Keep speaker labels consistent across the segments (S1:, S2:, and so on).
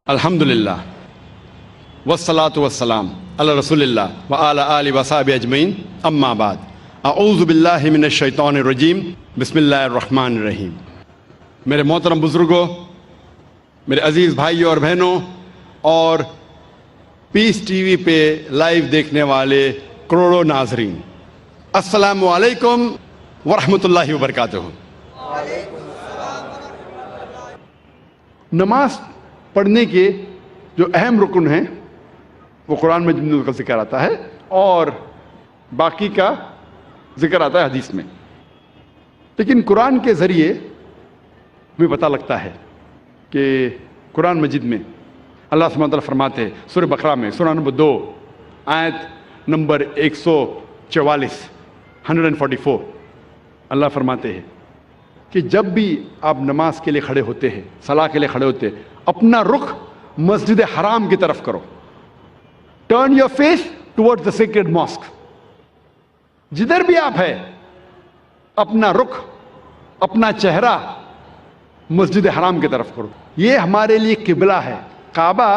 S1: الحمدللہ والصلاة والسلام علی رسول اللہ وعلی آلہ وصحبہ اجمعین، اما بعد، اعوذ باللہ من الشیطان الرجیم، بسم اللہ الرحمن الرحیم۔ میرے محترم بزرگوں، میرے عزیز بھائیوں اور بہنوں، اور پیس ٹی وی پہ لائیو دیکھنے والے کروڑوں ناظرین، السلام علیکم ورحمۃ اللہ وبرکاتہ۔ نماز پڑھنے کے جو اہم رکن ہیں وہ قرآن مجید میں کا ذکر آتا ہے اور باقی کا ذکر آتا ہے حدیث میں، لیکن قرآن کے ذریعے ہمیں پتہ لگتا ہے کہ قرآن مجید میں اللہ سبحانہ وتعالیٰ فرماتے ہیں سورہ بقرہ میں سورہ نمبر 2 آیت نمبر 144 144، اللہ فرماتے ہیں کہ جب بھی آپ نماز کے لیے کھڑے ہوتے ہیں، صلاح کے لیے کھڑے ہوتے ہیں، اپنا رخ مسجد حرام کی طرف کرو۔ Turn your face toward the sacred mosque. جدھر بھی آپ ہیں اپنا رخ، اپنا چہرہ مسجد حرام کی طرف کرو۔ یہ ہمارے لیے قبلہ ہے، کعبہ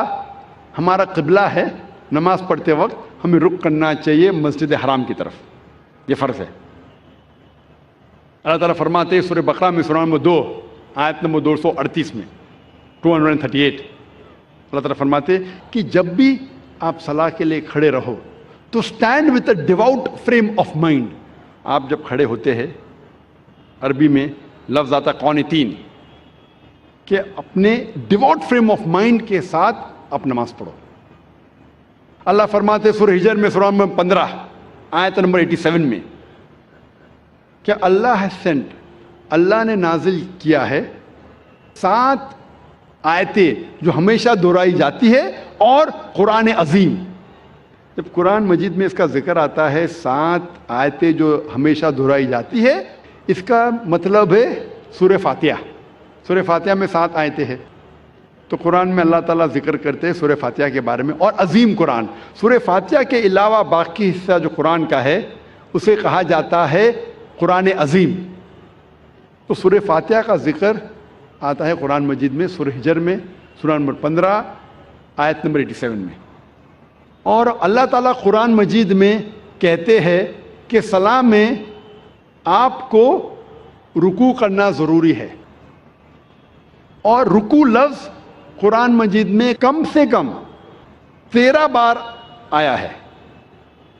S1: ہمارا قبلہ ہے۔ نماز پڑھتے وقت ہمیں رخ کرنا چاہیے مسجد حرام کی طرف، یہ فرض ہے۔ اللہ تعالیٰ فرماتے ہیں سورہ بقرہ میں سورہ نمبر 2 آیت نمبر 238 میں 238، اللہ تعالیٰ فرماتے ہیں کہ جب بھی آپ صلاح کے لیے کھڑے رہو تو stand with a devout frame of mind. آپ جب کھڑے ہوتے ہیں، عربی میں لفظ آتا قانتین، کہ اپنے ڈیواؤٹ فریم آف مائنڈ کے ساتھ آپ نماز پڑھو۔ اللہ فرماتے سورہ ہجر میں سورہ نمبر 15 آیت نمبر 87 میں کہ اللہ has sent، اللہ نے نازل کیا ہے 7 آیتیں جو ہمیشہ دہرائی جاتی ہے اور قرآن عظیم۔ جب قرآن مجید میں اس کا ذکر آتا ہے 7 آیتیں جو ہمیشہ دہرائی جاتی ہے، اس کا مطلب ہے سورہ فاتحہ۔ سورہ فاتحہ میں 7 آیتیں ہیں، تو قرآن میں اللہ تعالیٰ ذکر کرتے ہیں سورہ فاتحہ کے بارے میں، اور عظیم قرآن۔ سورہ فاتحہ کے علاوہ باقی حصہ جو قرآن کا ہے اسے کہا جاتا ہے قرآن عظیم۔ تو سورہ فاتحہ کا ذکر آتا ہے قرآن مجید میں سورہ ہجر میں سورہ نمبر 15 آیت نمبر 87 میں۔ اور اللہ تعالیٰ قرآن مجید میں کہتے ہیں کہ صلاح میں آپ کو رکوع کرنا ضروری ہے، اور رکوع لفظ قرآن مجید میں کم سے کم 13 بار آیا ہے،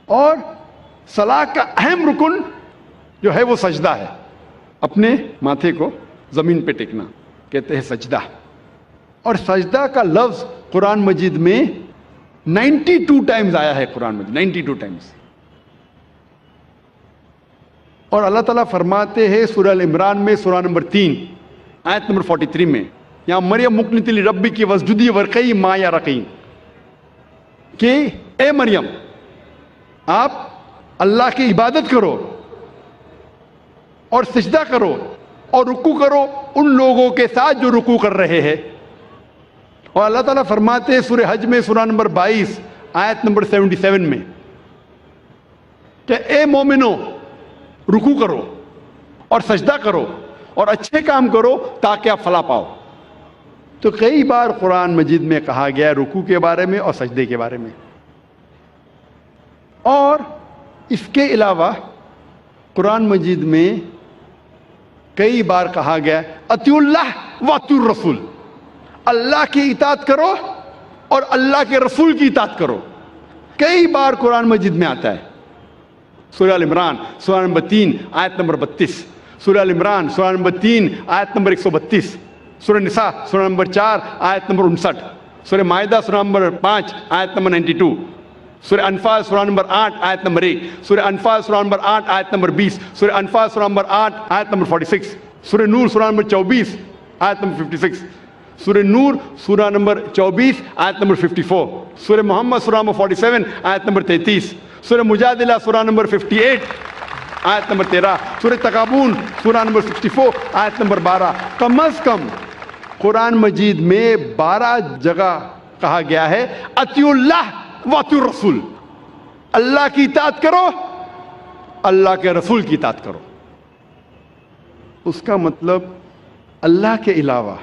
S1: اور صلاح کا اہم رکن جو ہے وہ سجدہ ہے، اپنے ماتھے کو زمین پہ ٹیکنا کہتے ہیں سجدہ۔ اور سجدہ کا لفظ قرآن مجید میں 92 ٹائمز آیا ہے، قرآن مجید 92 ٹائمز۔ اور اللہ تعالیٰ فرماتے ہیں سورہ العمران میں سورہ نمبر 3 آیت نمبر 43 میں، یا مریم مقنتی لربی کی وسجدی ورقی ما یا رقیم، کہ اے مریم آپ اللہ کی عبادت کرو اور سجدہ کرو اور رکوع کرو ان لوگوں کے ساتھ جو رکوع کر رہے ہیں۔ اور اللہ تعالیٰ فرماتے ہیں سورہ حج میں سورہ نمبر 22 آیت نمبر 77 میں کہ اے مومنو رکوع کرو اور سجدہ کرو اور اچھے کام کرو تاکہ آپ فلاح پاؤ۔ تو کئی بار قرآن مجید میں کہا گیا ہے رکوع کے بارے میں اور سجدے کے بارے میں۔ اور اس کے علاوہ قرآن مجید میں کئی بار کہا گیا اطیعوا اللہ واطیعوا الرسول، اللہ کی اطاعت کرو اور اللہ کے رسول کی اطاعت کرو۔ کئی بار قرآن مجید میں آتا ہے۔ سورہ العمران سورہ نمبر 3 آیت نمبر 32، سورہ العمران سورہ نمبر 3 آیت نمبر 132، سورہ نساء سورہ نمبر 4 آیت نمبر 59، سورہ مائدہ سورہ نمبر 5 آیت نمبر 92، سورہ انفال سورہ نمبر 8 آیت نمبر 1، سورہ انفال سورہ نمبر 8 آیت نمبر 20، سورہ انفال سورہ نمبر 8 آیت نمبر 46، سورہ نور سورہ نمبر 24 آیت نمبر 56، سورہ نور سورہ نمبر 24 آیت نمبر 54، سورہ محمد سورہ نمبر 47 آیت نمبر 33، سورہ مجادلہ سورہ نمبر 58 آیت نمبر 13، سورہ تغابن سورہ نمبر 64 آیت نمبر 12۔ کم از کم قرآن مجید میں 12 جگہ کہا گیا ہے اطیعوا اللہ واطیعوا الرسول، اللہ کی اطاعت کرو، اللہ کے رسول کی اطاعت کرو۔ اس کا مطلب اللہ کے علاوہ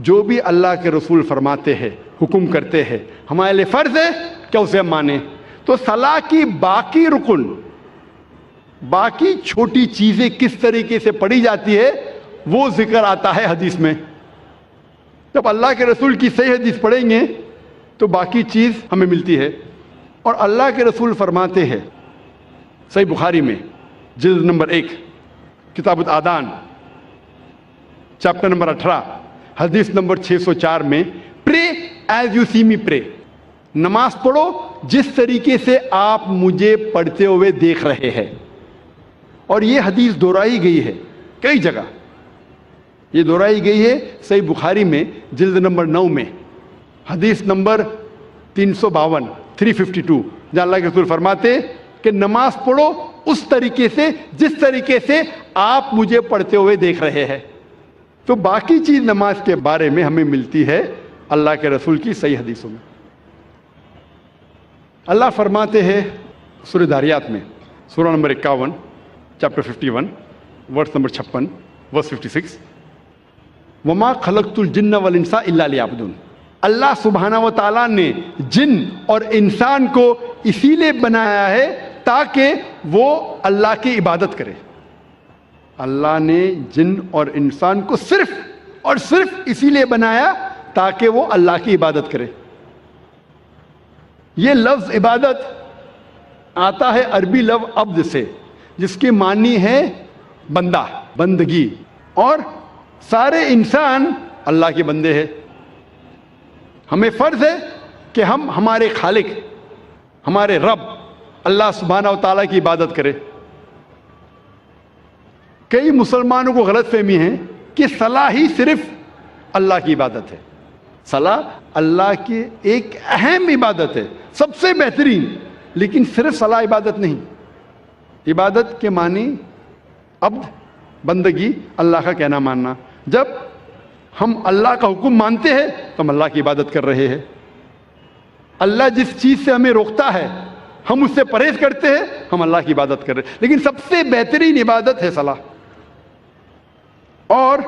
S1: جو بھی اللہ کے رسول فرماتے ہیں حکم کرتے ہیں، ہمارے لیے فرض ہے کہ اسے ہم مانیں۔ تو صلاح کی باقی رکن، باقی چھوٹی چیزیں کس طریقے سے پڑھی جاتی ہے وہ ذکر آتا ہے حدیث میں۔ جب اللہ کے رسول کی صحیح حدیث پڑھیں گے تو باقی چیز ہمیں ملتی ہے۔ اور اللہ کے رسول فرماتے ہیں صحیح بخاری میں جلد نمبر 1 کتاب الآذان چیپٹر نمبر 18 حدیث نمبر 604 میں، پرے ایز یو سی می پرے، نماز پڑھو جس طریقے سے آپ مجھے پڑھتے ہوئے دیکھ رہے ہیں۔ اور یہ حدیث دہرائی گئی ہے کئی جگہ، یہ دہرائی گئی ہے صحیح بخاری میں جلد نمبر 9 میں حدیث نمبر 352 جہاں اللہ کے رسول فرماتے کہ نماز پڑھو اس طریقے سے جس طریقے سے آپ مجھے پڑھتے ہوئے دیکھ رہے ہیں۔ تو باقی چیز نماز کے بارے میں ہمیں ملتی ہے اللہ کے رسول کی صحیح حدیثوں میں۔ اللہ فرماتے ہیں سورہ داریات میں سورہ نمبر 51 چیپٹر 51 ورس نمبر 56 ورس 56، وما خلقت الجن والانس الا لیعبدون۔ اللہ سبحانہ و تعالیٰ نے جن اور انسان کو اسی لیے بنایا ہے تاکہ وہ اللہ کی عبادت کرے۔ اللہ نے جن اور انسان کو صرف اور صرف اسی لیے بنایا تاکہ وہ اللہ کی عبادت کرے۔ یہ لفظ عبادت آتا ہے عربی لفظ عبد سے، جس کے معنی ہے بندہ، بندگی، اور سارے انسان اللہ کے بندے ہیں۔ ہمیں فرض ہے کہ ہم ہمارے خالق، ہمارے رب اللہ سبحانہ و تعالیٰ کی عبادت کریں۔ کئی مسلمانوں کو غلط فہمی ہے کہ صلاح ہی صرف اللہ کی عبادت ہے۔ صلاح اللہ کی ایک اہم عبادت ہے، سب سے بہترین، لیکن صرف صلاح عبادت نہیں۔ عبادت کے معنی عبد، بندگی، اللہ کا کہنا ماننا۔ جب ہم اللہ کا حکم مانتے ہیں تو ہم اللہ کی عبادت کر رہے ہیں۔ اللہ جس چیز سے ہمیں روکتا ہے ہم اس سے پرہیز کرتے ہیں، ہم اللہ کی عبادت کر رہے ہیں۔ لیکن سب سے بہترین عبادت ہے صلاح۔ اور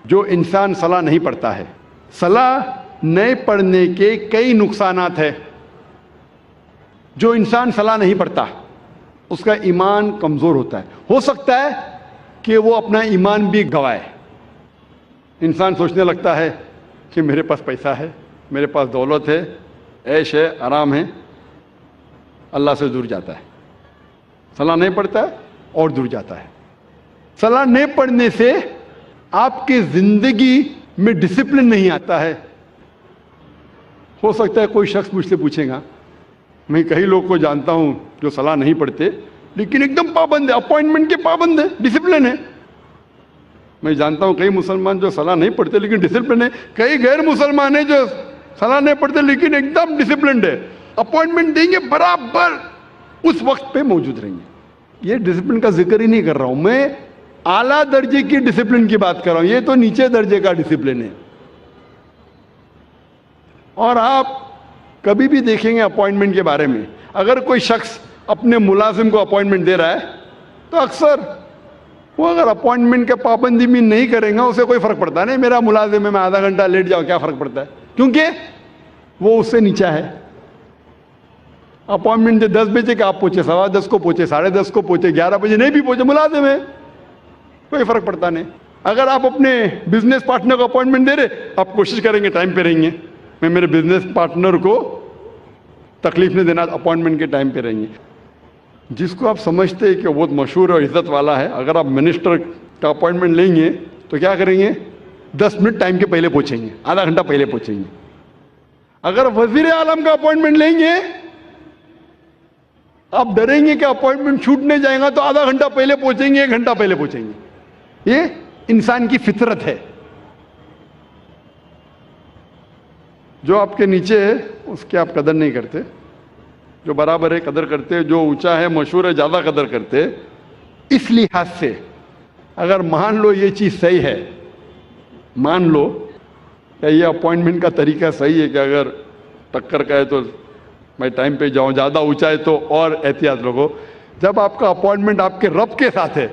S1: جو انسان صلاح نہیں پڑھتا ہے، صلاح نہیں پڑھنے کے کئی نقصانات ہیں۔ جو انسان صلاح نہیں پڑھتا اس کا ایمان کمزور ہوتا ہے، ہو سکتا ہے کہ وہ اپنا ایمان بھی گوائے۔ انسان سوچنے لگتا ہے کہ میرے پاس پیسہ ہے، میرے پاس دولت ہے، عیش ہے، آرام ہے، اللہ سے دور جاتا ہے۔ صلاح نہیں پڑھتا ہے اور دور جاتا ہے۔ صلاح نہیں پڑھنے سے آپ کی زندگی میں ڈسپلن نہیں آتا ہے۔ ہو سکتا ہے کوئی شخص مجھ سے پوچھے گا، میں کئی لوگ کو جانتا ہوں جو صلاح نہیں پڑھتے لیکن ایک دم پابند ہے، اپوائنٹمنٹ کے پابند ہے، ڈسپلن ہے۔ میں جانتا ہوں کئی مسلمان جو صلاح نہیں پڑھتے لیکن ڈسپلن ہے، کئی غیر مسلمان ہیں جو صلاح نہیں پڑھتے لیکن ایک دم ڈسپلنڈ ہے، اپوائنٹمنٹ دیں گے برابر اس وقت پہ موجود رہیں گے۔ یہ ڈسپلن کا ذکر ہی نہیں کر رہا ہوں، میں اعلیٰ درجے کی ڈسپلن کی بات کر رہا ہوں، یہ تو نیچے درجے کا ڈسپلن ہے۔ اور آپ کبھی بھی دیکھیں گے اپوائنٹمنٹ کے بارے میں، اگر کوئی شخص اپنے ملازم کو اپوائنٹمنٹ دے رہا ہے تو اکثر وہ اگر اپوائنٹمنٹ کے پابندی بھی نہیں کریں گا اسے کوئی فرق پڑتا نہیں، میرا ملازم ہے، میں آدھا گھنٹہ لیٹ جاؤں کیا فرق پڑتا ہے، کیونکہ وہ اس سے نیچا ہے۔ اپوائنٹمنٹ 10 بجے کہ آپ پہنچے 10:15 کو پہنچے 10:30 کو پہنچے 11 بجے نہیں بھی پہنچے، ملازم ہے، کوئی فرق پڑتا نہیں۔ اگر آپ اپنے بزنس پارٹنر کو اپوائنٹمنٹ دے رہے، آپ کوشش کریں گے ٹائم پہ رہیں گے، میں میرے بزنس پارٹنر کو تکلیف نہیں دینا، اپوائنٹمنٹ کے ٹائم پہ رہیں گے۔ جس کو آپ سمجھتے ہیں کہ وہ بہت مشہور اور عزت والا ہے، اگر آپ منسٹر کا اپوائنٹمنٹ لیں گے تو کیا کریں گے، 10 منٹ ٹائم کے پہلے پہنچیں گے، آدھا گھنٹہ پہلے پہنچیں گے۔ اگر وزیر اعظم کا اپوائنٹمنٹ لیں گے آپ ڈریں گے کہ اپوائنٹمنٹ چھوٹنے جائے گا تو آدھا گھنٹہ پہلے پہنچیں گے، 1 گھنٹہ پہلے پہنچیں گے۔ یہ انسان کی فطرت ہے۔ جو آپ کے نیچے ہے اس کی آپ قدر نہیں کرتے، جو برابر ہے قدر کرتے، جو اونچا ہے مشہور ہے زیادہ قدر کرتے۔ اس لحاظ سے اگر مان لو یہ چیز صحیح ہے، مان لو کہ یہ اپوائنٹمنٹ کا طریقہ صحیح ہے کہ اگر ٹکر کا ہے تو میں ٹائم پہ جاؤں، زیادہ اونچا ہے تو اور احتیاط رکھو۔ جب آپ کا اپوائنٹمنٹ آپ کے رب کے ساتھ ہے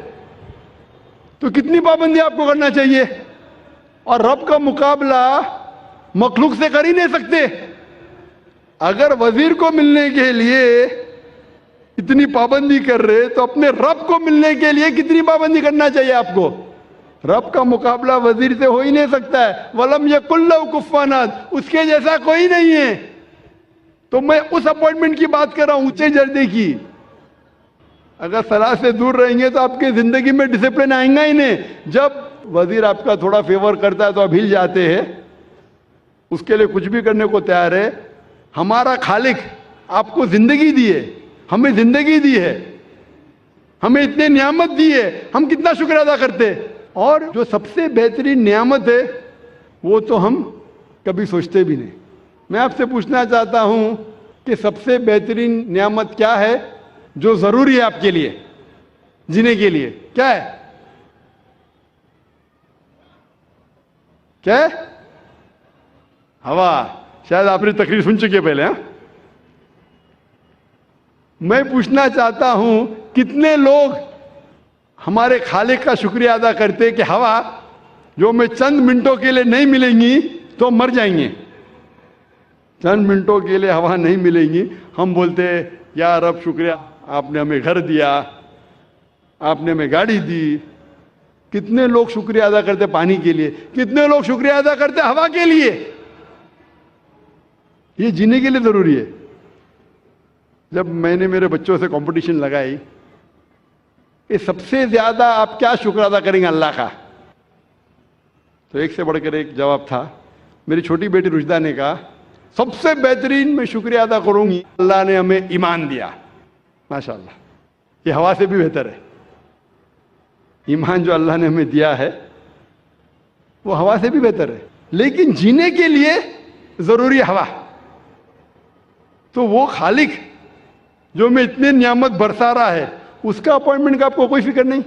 S1: تو کتنی پابندی آپ کو کرنا چاہیے، اور رب کا مقابلہ مخلوق سے کر ہی نہیں سکتے. اگر وزیر کو ملنے کے لیے اتنی پابندی کر رہے تو اپنے رب کو ملنے کے لیے کتنی پابندی کرنا چاہیے آپ کو؟ رب کا مقابلہ وزیر سے ہو ہی نہیں سکتا ہے. وَلَمْ يَكُنْ لَهُ كُفُوًا أَحَدٌ, اس کے جیسا کوئی نہیں ہے. تو میں اس اپوائنٹمنٹ کی بات کر رہا ہوں, اونچے درجے کی. اگر صلاح سے دور رہیں گے تو آپ کی زندگی میں ڈسپلن آئیں گا ہی نہیں. جب وزیر آپ کا تھوڑا فیور کرتا ہے تو آپ ہل جاتے ہیں, اس کے لیے کچھ بھی کرنے کو تیار ہے. ہمارا خالق آپ کو زندگی دی ہے, ہمیں زندگی دی ہے, ہمیں اتنے نعمت دی ہے, ہم کتنا شکر ادا کرتے. اور جو سب سے بہترین نعمت ہے وہ تو ہم کبھی سوچتے بھی نہیں. میں آپ سے پوچھنا چاہتا ہوں کہ سب سے بہترین نعمت کیا ہے جو ضروری ہے آپ کے لیے جینے کے لیے؟ کیا ہے؟ کیا ہے؟ ہوا. شاید آپ نے تقریر سن چکے پہلے. ہاں, میں پوچھنا چاہتا ہوں کتنے لوگ ہمارے خالق کا شکریہ ادا کرتے کہ ہوا جو ہمیں چند منٹوں کے لیے نہیں ملیں گی تو مر جائیں گے. چند منٹوں کے لیے ہوا نہیں ملیں گی, ہم بولتے یا رب شکریہ, آپ نے ہمیں گھر دیا, آپ نے ہمیں گاڑی دی. کتنے لوگ شکریہ ادا کرتے پانی کے لیے, کتنے لوگ شکریہ ادا کرتے ہوا کے لیے. یہ جینے کے لیے ضروری ہے. جب میں نے میرے بچوں سے کمپٹیشن لگائی کہ سب سے زیادہ آپ کیا شکر ادا کریں گے اللہ کا, تو ایک سے بڑھ کر ایک جواب تھا. میری چھوٹی بیٹی رشدہ نے کہا سب سے بہترین میں شکریہ ادا کروں گی اللہ نے ہمیں ایمان دیا. ماشاءاللہ, یہ ہوا سے بھی بہتر ہے. ایمان جو اللہ نے ہمیں دیا ہے وہ ہوا سے بھی بہتر ہے. لیکن جینے کے لیے ضروری ہوا. تو وہ خالق جو میں اتنے نعمت برسا رہا ہے اس کا اپوائنٹمنٹ کا آپ کو کوئی فکر نہیں.